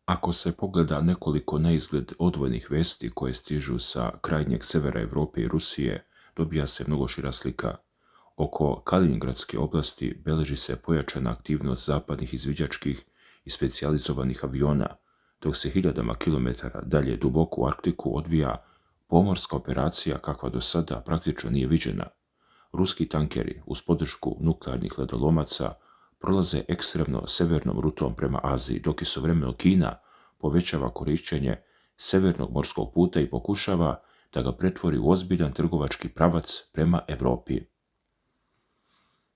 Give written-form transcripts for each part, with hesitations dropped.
Ako se pogleda nekoliko na izgled odvojnih vesti koje stižu sa krajnjeg severa Europe i Rusije, dobija se mnogo šira slika. Oko Kaliningradske oblasti beleži se pojačana aktivnost zapadnih izviđačkih i specijalizovanih aviona, dok se hiljadama kilometara dalje duboko u Arktiku odvija pomorska operacija kakva do sada praktično nije viđena. Ruski tankeri uz podršku nuklearnih ledolomaca prolaze ekstremno severnom rutom prema Aziji, dok istovremeno Kina povećava korišćenje severnog morskog puta i pokušava da ga pretvori u ozbiljan trgovački pravac prema Europi.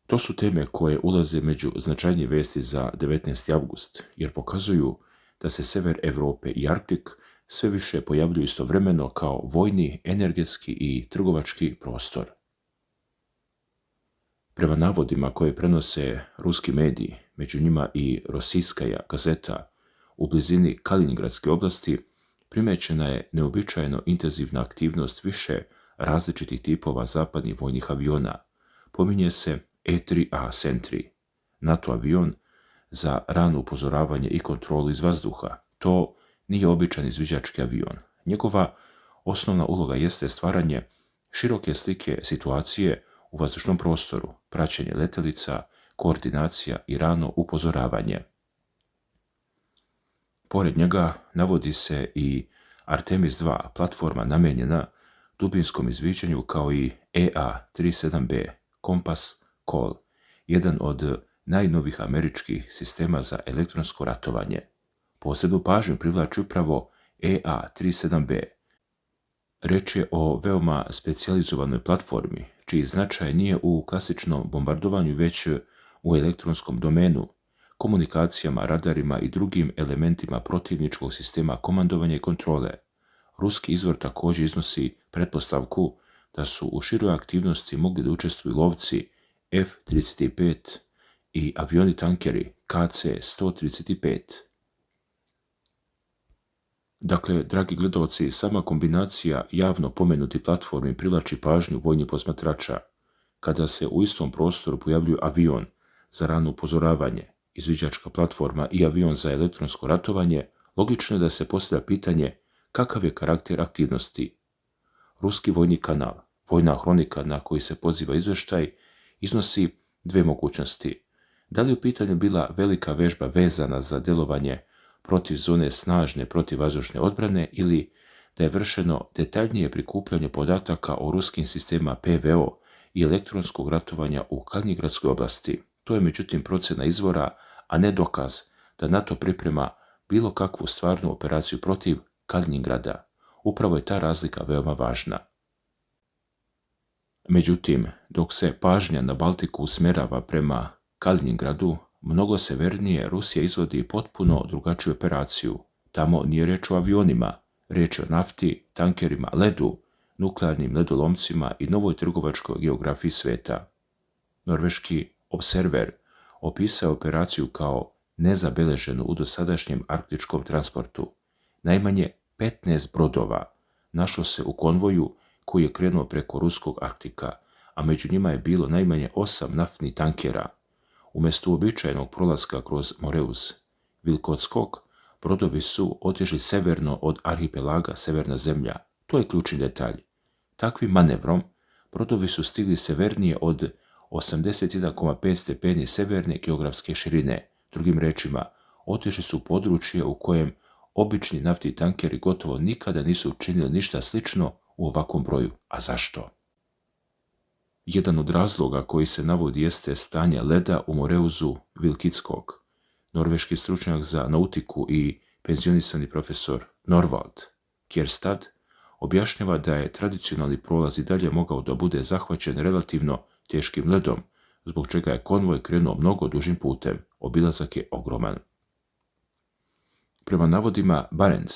To su teme koje ulaze među značajnije vesti za 19. avgust, jer pokazuju da se sever Europe i Arktik sve više pojavljuju istovremeno kao vojni, energetski i trgovački prostor. Prema navodima koje prenose ruski mediji, među njima i Rosijskaja gazeta, u blizini Kaliningradske oblasti primećena je neobičajeno intenzivna aktivnost više različitih tipova zapadnih vojnih aviona. Pominje se E-3A Sentry, NATO avion za rano upozoravanje i kontrolu iz vazduha. To nije običan izviđački avion. Njegova osnovna uloga jeste stvaranje široke slike situacije u vazdušnom prostoru, praćenje letelica, koordinacija i rano upozoravanje. Pored njega navodi se i Artemis II, platforma namijenjena dubinskom izviđanju, kao i EA-37B, Compass Call, jedan od najnovih američkih sistema za elektronsko ratovanje. Posebnu pažnju privlači upravo EA-37B. Reč je o veoma specijalizovanoj platformi, čiji značaj nije u klasičnom bombardovanju, već u elektronskom domenu, komunikacijama, radarima i drugim elementima protivničkog sistema komandovanja i kontrole. Ruski izvor također iznosi pretpostavku da su u široj aktivnosti mogli da učestvuju lovci F-35 i avioni tankeri KC-135. Dakle, dragi gledalci, sama kombinacija javno pomenuti platformi privlači pažnju vojnih posmatrača. Kada se u istom prostoru pojavljuju avion za rano upozoravanje, izviđačka platforma i avion za elektronsko ratovanje, logično je da se postavlja pitanje kakav je karakter aktivnosti. Ruski vojni kanal, Vojna hronika, na koji se poziva izveštaj, iznosi dve mogućnosti. Da li u pitanju bila velika vežba vezana za djelovanje protiv zone snažne protivvazdušne odbrane, ili da je vršeno detaljnije prikupljanje podataka o ruskim sistemima PVO i elektronskog ratovanja u Kaliningradskoj oblasti. To je međutim procjena izvora, a ne dokaz da NATO priprema bilo kakvu stvarnu operaciju protiv Kaliningrada. Upravo je ta razlika veoma važna. Međutim, dok se pažnja na Baltiku usmjerava prema Kaliningradu, mnogo severnije Rusija izvodi potpuno drugačiju operaciju. Tamo nije reč o avionima, reč je o nafti, tankerima, ledu, nuklearnim ledolomcima i novoj trgovačkoj geografiji sveta. Norveški Observer opisao operaciju kao nezabeleženu u dosadašnjem arktičkom transportu. Najmanje 15 brodova našlo se u konvoju koji je krenuo preko ruskog Arktika, a među njima je bilo najmanje 8 naftnih tankera. Umjesto uobičajenog prolaska kroz Moreus Vilkotskog, brodovi su otišli severno od arhipelaga Severna zemlja. To je ključni detalj. Takvim manevrom brodovi su stigli severnije od 81,5 stepeni severne geografske širine. Drugim rečima, otišli su u područje u kojem obični naftni tankeri gotovo nikada nisu učinili ništa slično u ovakvom broju. A zašto? Jedan od razloga koji se navodi jeste stanje leda u Moreuzu Vilkitskog. Norveški stručnjak za nautiku i penzionisani profesor Norvald Kjerstad objašnjava da je tradicionalni prolaz i dalje mogao da bude zahvaćen relativno teškim ledom, zbog čega je konvoj krenuo mnogo dužim putem. Obilazak je ogroman. Prema navodima Barents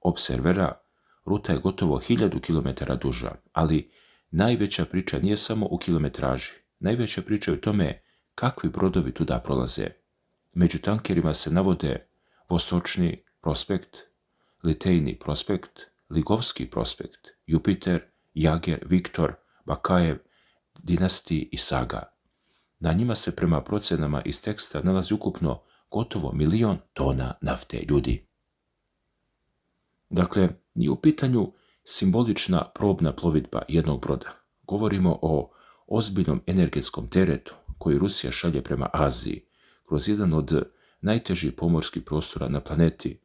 Observera, ruta je gotovo 1000 km duža, ali najveća priča nije samo u kilometraži. Najveća priča je u tome kakvi brodovi tuda prolaze. Među tankerima se navode Vostočni prospekt, Litejni prospekt, Ligovski prospekt, Jupiter, Jager, Viktor, Bakajev, Dinasti i Saga. Na njima se prema procjenama iz teksta nalazi ukupno gotovo 1.000.000 tona nafte. Ljudi, Dakle, nije u pitanju simbolična probna plovidba jednog broda. Govorimo o ozbiljnom energetskom teretu koji Rusija šalje prema Aziji kroz jedan od najtežih pomorskih prostora na planeti.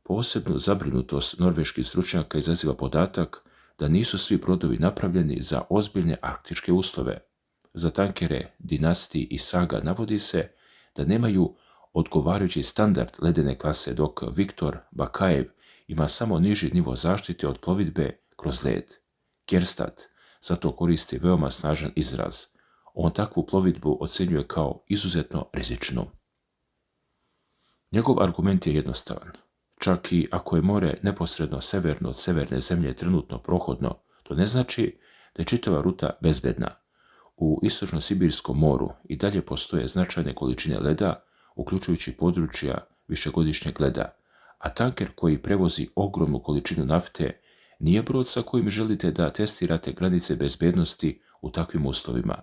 Posebnu zabrinutost norveških stručnjaka izaziva podatak da nisu svi brodovi napravljeni za ozbiljne arktičke uslove. Za tankere Dinastiji i Saga navodi se da nemaju odgovarajući standard ledene klase, dok Viktor Bakajev ima samo niži nivo zaštite od plovidbe kroz led. Kjerstad zato koristi veoma snažan izraz. On takvu plovidbu ocjenjuje kao izuzetno rizičnu. Njegov argument je jednostavan. Čak i ako je more neposredno severno od severne zemlje trenutno prohodno, to ne znači da je čitava ruta bezbedna. U istočno-sibirskom moru i dalje postoje značajne količine leda, uključujući područja višegodišnjeg leda, a tanker koji prevozi ogromnu količinu nafte nije brod sa kojim želite da testirate granice bezbednosti u takvim uslovima.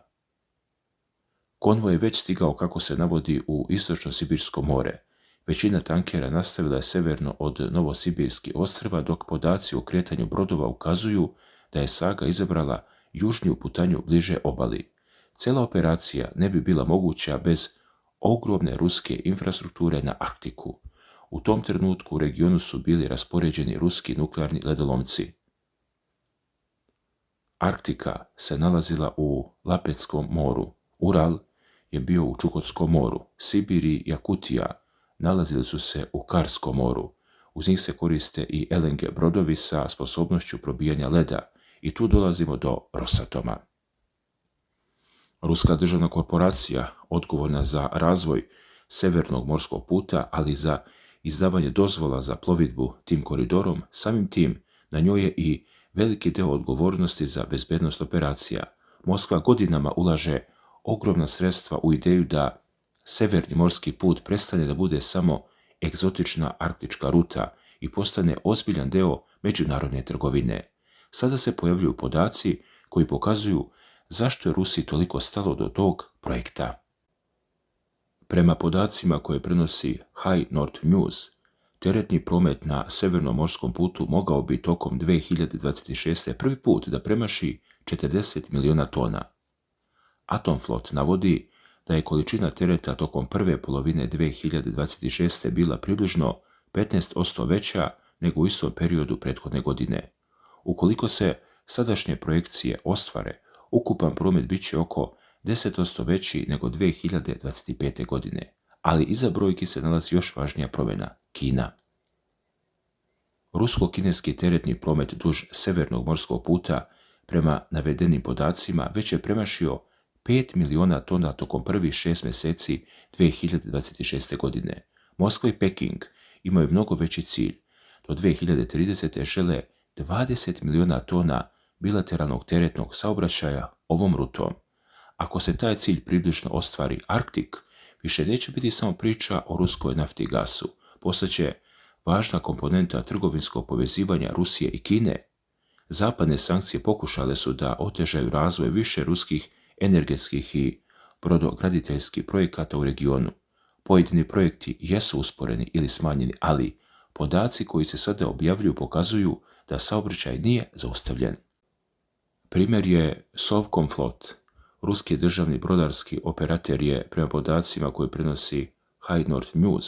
Konvoj je već stigao, kako se navodi, u istočno-sibirsko more. Većina tankera nastavila je severno od Novosibirskih ostrva, dok podaci o kretanju brodova ukazuju da je Saga izabrala južniju putanju bliže obali. Cela operacija ne bi bila moguća bez ogromne ruske infrastrukture na Arktiku. U tom trenutku u regionu su bili raspoređeni ruski nuklearni ledolomci. Arktika se nalazila u Lapetskom moru, Ural je bio u Čukotskom moru, Sibir i Jakutija nalazili su se u Karskom moru. Uz njih se koriste i LNG brodovi sa sposobnošću probijanja leda i tu dolazimo do Rosatoma. Ruska državna korporacija, odgovorna za razvoj Severnog morskog puta, ali i za izdavanje dozvola za plovidbu tim koridorom, samim tim na njoj je i veliki deo odgovornosti za bezbednost operacija. Moskva godinama ulaže ogromna sredstva u ideju da Severni morski put prestane da bude samo egzotična arktička ruta i postane ozbiljan deo međunarodne trgovine. Sada se pojavljuju podaci koji pokazuju zašto je Rusiji toliko stalo do tog projekta. Prema podacima koje prenosi High North News, teretni promet na Severnom morskom putu mogao bi tokom 2026. prvi put da premaši 40 miliona tona. Atomflot navodi da je količina tereta tokom prve polovine 2026. bila približno 15% veća nego u istom periodu prethodne godine. Ukoliko se sadašnje projekcije ostvare, ukupan promet bit će oko 10% veći nego 2025. godine, ali iza brojki se nalazi još važnija promjena – Kina. Rusko-kineski teretni promet duž Severnog morskog puta, prema navedenim podacima, već je premašio 5 miliona tona tokom prvih 6 mjeseci 2026. godine. Moskva i Peking imaju mnogo veći cilj. Do 2030. žele 20 miliona tona bilateralnog teretnog saobraćaja ovom rutom. Ako se taj cilj približno ostvari, Arktik više neće biti samo priča o ruskoj nafti i gasu, postaće važna komponenta trgovinskog povezivanja Rusije i Kine. Zapadne sankcije pokušale su da otežaju razvoj više ruskih energetskih i brodograditeljskih projekata u regionu. Pojedini projekti jesu usporeni ili smanjeni, ali podaci koji se sada objavljuju pokazuju da saobraćaj nije zaustavljen. Primjer je Sovcomflot. Ruski državni brodarski operater je, prema podacima koje prenosi High North News,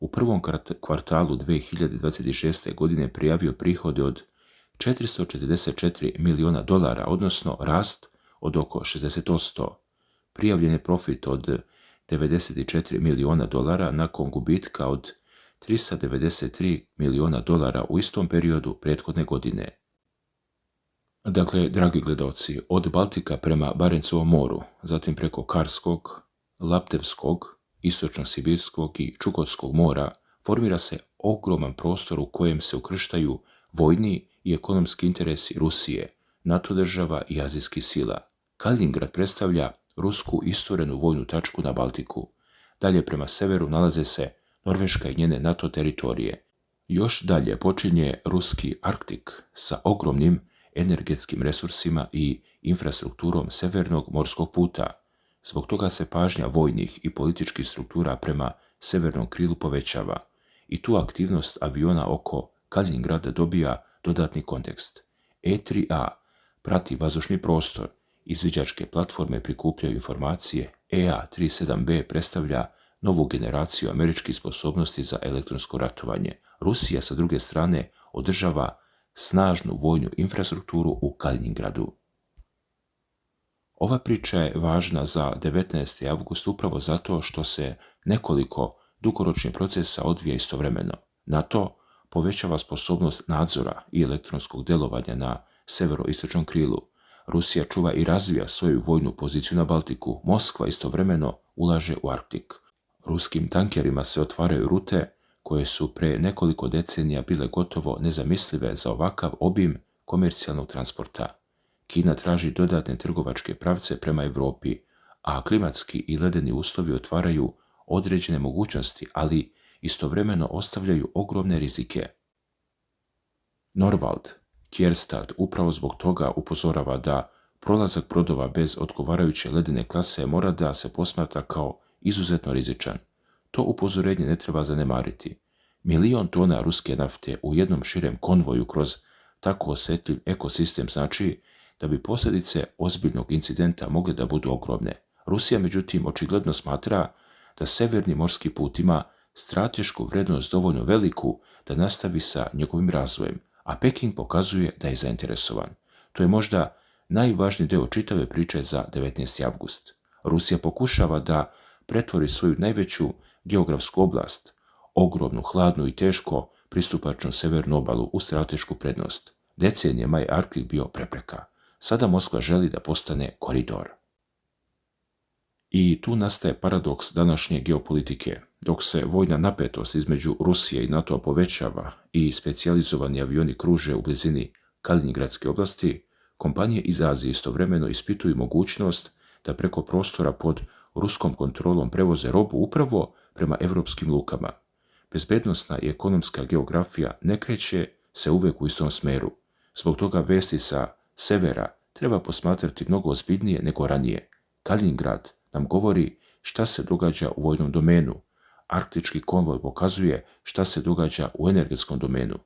u prvom kvartalu 2026. godine prijavio prihode od $444 miliona, odnosno rast od oko 60%. Prijavljen je profit od $94 miliona nakon gubitka od $393 miliona u istom periodu prethodne godine. Dakle, dragi gledalci, od Baltika prema Barencovom moru, zatim preko Karskog, Laptevskog, Istočno-Sibirskog i Čukotskog mora formira se ogroman prostor u kojem se ukrštaju vojni i ekonomski interesi Rusije, NATO država i azijskih sila. Kaliningrad predstavlja rusku isturenu vojnu tačku na Baltiku. Dalje prema severu nalaze se Norveška i njene NATO teritorije. Još dalje počinje ruski Arktik sa ogromnim energetskim resursima i infrastrukturom Severnog morskog puta. Zbog toga se pažnja vojnih i političkih struktura prema severnom krilu povećava i tu aktivnost aviona oko Kaliningrad dobija dodatni kontekst. E3A prati vazdušni prostor, izviđačke platforme prikupljaju informacije, EA-37B predstavlja novu generaciju američkih sposobnosti za elektronsko ratovanje. Rusija, sa druge strane, održava snažnu vojnu infrastrukturu u Kaliningradu. Ova priča je važna za 19. avgust upravo zato što se nekoliko dugoročnih procesa odvija istovremeno. NATO povećava sposobnost nadzora i elektronskog delovanja na severoistočnom krilu. Rusija čuva i razvija svoju vojnu poziciju na Baltiku. Moskva istovremeno ulaže u Arktik. Ruskim tankerima se otvaraju rute koje su pre nekoliko decenija bile gotovo nezamislive za ovakav obim komercijalnog transporta. Kina traži dodatne trgovačke pravce prema Europi, a klimatski i ledeni uslovi otvaraju određene mogućnosti, ali istovremeno ostavljaju ogromne rizike. Norvald Kjærstad upravo zbog toga upozorava da prolazak brodova bez odgovarajuće ledene klase mora da se posmatra kao izuzetno rizičan. To upozorenje ne treba zanemariti. 1.000.000 tona ruske nafte u jednom širem konvoju kroz tako osjetljiv ekosistem znači da bi posljedice ozbiljnog incidenta mogle da budu ogromne. Rusija, međutim, očigledno smatra da severni morski put ima stratešku vrednost dovoljno veliku da nastavi sa njegovim razvojem, a Peking pokazuje da je zainteresovan. To je možda najvažniji deo čitave priče za 19. avgust. Rusija pokušava da pretvori svoju najveću geografsku oblast, ogromnu, hladnu i teško pristupačnu severnu obalu, u stratešku prednost. Decenijama je Arktik bio prepreka. Sada Moskva želi da postane koridor. I tu nastaje paradoks današnje geopolitike. Dok se vojna napetost između Rusije i NATO povećava i specijalizovani avioni kruže u blizini Kaliningradske oblasti, kompanije iz Azije istovremeno ispituju mogućnost da preko prostora pod ruskom kontrolom prevoze robu upravo prema evropskim lukama. Bezbednosna i ekonomska geografija ne kreće se uvek u istom smeru. Zbog toga vesti sa severa treba posmatrati mnogo ozbiljnije nego ranije. Kaliningrad nam govori šta se događa u vojnom domenu. Arktički konvoj pokazuje šta se događa u energetskom domenu.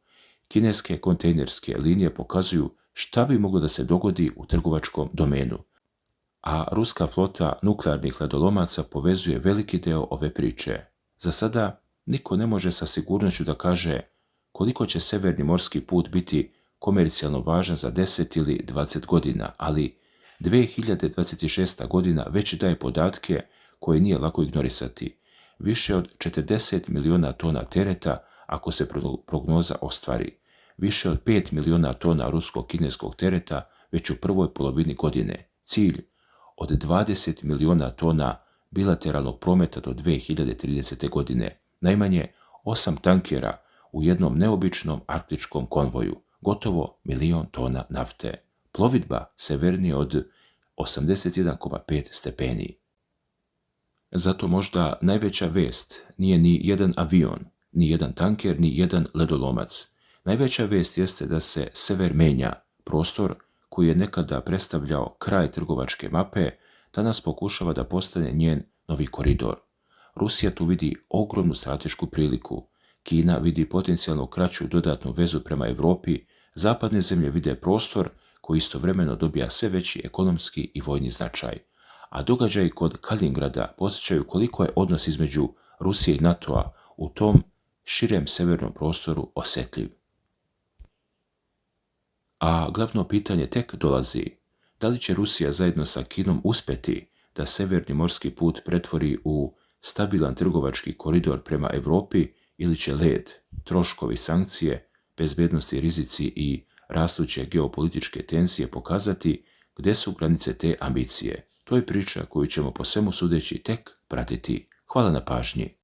Kineske kontejnerske linije pokazuju šta bi moglo da se dogodi u trgovačkom domenu. A ruska flota nuklearnih ledolomaca povezuje veliki deo ove priče. Za sada niko ne može sa sigurnošću da kaže koliko će severni morski put biti komercijalno važan za 10 ili 20 godina, ali 2026. godina već daje podatke koje nije lako ignorisati. Više od 40 miliona tona tereta ako se prognoza ostvari. Više od 5 miliona tona rusko-kineskog tereta već u prvoj polovini godine. Cilj od 20 miliona tona bilateralnog prometa do 2030. godine. Najmanje 8 tankera u jednom neobičnom arktičkom konvoju. Gotovo 1.000.000 tona nafte. Plovidba severnije od 81,5 stepeni. Zato možda najveća vest nije ni jedan avion, ni jedan tanker, ni jedan ledolomac. Najveća vest jeste da se sever menja. Prostor koji je nekada predstavljao kraj trgovačke mape, danas pokušava da postane njen novi koridor. Rusija tu vidi ogromnu stratešku priliku. Kina vidi potencijalno kraću dodatnu vezu prema Europi, zapadne zemlje vide prostor koji istovremeno dobija sve veći ekonomski i vojni značaj. A događaji kod Kaliningrada podsjećaju koliko je odnos između Rusije i NATO-a u tom širem severnom prostoru osjetljiv. A glavno pitanje tek dolazi. Da li će Rusija zajedno sa Kinom uspeti da severni morski put pretvori u stabilan trgovački koridor prema Europi ili će led, troškovi, sankcije, bezbednosti, rizici i rastuće geopolitičke tenzije pokazati gde su granice te ambicije. To je priča koju ćemo po svemu sudeći tek pratiti. Hvala na pažnji.